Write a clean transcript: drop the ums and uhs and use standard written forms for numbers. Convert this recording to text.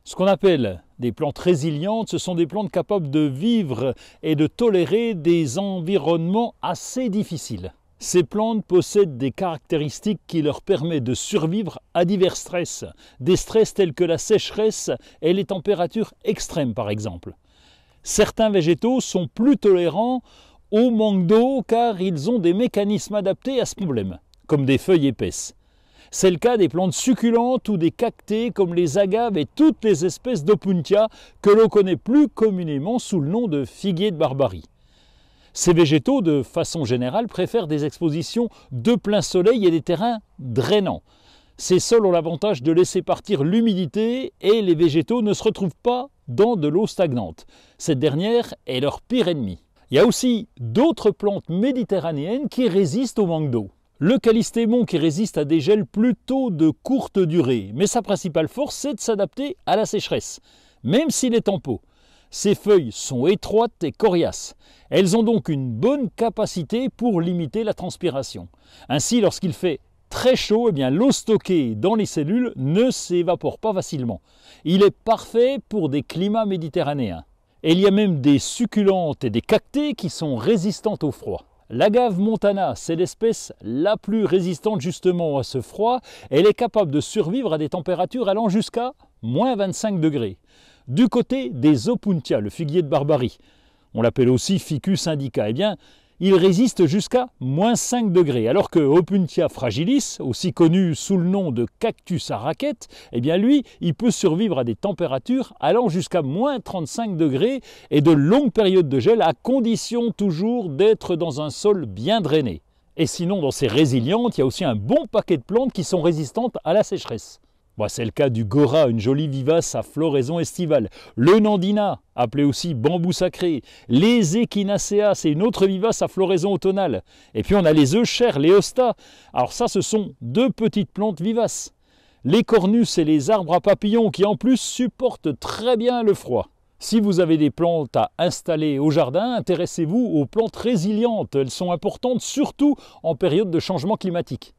Ce qu'on appelle des plantes résilientes, ce sont des plantes capables de vivre et de tolérer des environnements assez difficiles. Ces plantes possèdent des caractéristiques qui leur permettent de survivre à divers stress, des stress tels que la sécheresse et les températures extrêmes par exemple. Certains végétaux sont plus tolérants au manque d'eau car ils ont des mécanismes adaptés à ce problème, comme des feuilles épaisses. C'est le cas des plantes succulentes ou des cactées comme les agaves et toutes les espèces d'Opuntia que l'on connaît plus communément sous le nom de figuier de Barbarie. Ces végétaux, de façon générale, préfèrent des expositions de plein soleil et des terrains drainants. Ces sols ont l'avantage de laisser partir l'humidité et les végétaux ne se retrouvent pas dans de l'eau stagnante. Cette dernière est leur pire ennemi. Il y a aussi d'autres plantes méditerranéennes qui résistent au manque d'eau. Le callistémon qui résiste à des gels plutôt de courte durée, mais sa principale force c'est de s'adapter à la sécheresse, même s'il est en pot. Ses feuilles sont étroites et coriaces. Elles ont donc une bonne capacité pour limiter la transpiration. Ainsi, lorsqu'il fait très chaud, l'eau stockée dans les cellules ne s'évapore pas facilement. Il est parfait pour des climats méditerranéens. Et il y a même des succulentes et des cactées qui sont résistantes au froid. L'agave montana, c'est l'espèce la plus résistante justement à ce froid. Elle est capable de survivre à des températures allant jusqu'à moins 25 degrés. Du côté des Opuntia, le figuier de Barbarie, on l'appelle aussi Ficus indica, il résiste jusqu'à moins 5 degrés, alors que Opuntia fragilis, aussi connu sous le nom de cactus à raquettes, lui, il peut survivre à des températures allant jusqu'à moins 35 degrés et de longues périodes de gel, à condition toujours d'être dans un sol bien drainé. Et sinon, dans ces résilientes, il y a aussi un bon paquet de plantes qui sont résistantes à la sécheresse. C'est le cas du Gora, une jolie vivace à floraison estivale. Le Nandina, appelé aussi bambou sacré. Les Echinacea, c'est une autre vivace à floraison automnale. Et puis on a les Euchères, les Hostas. Alors ça, ce sont deux petites plantes vivaces. Les Cornus et les arbres à papillons qui en plus supportent très bien le froid. Si vous avez des plantes à installer au jardin, intéressez-vous aux plantes résilientes. Elles sont importantes surtout en période de changement climatique.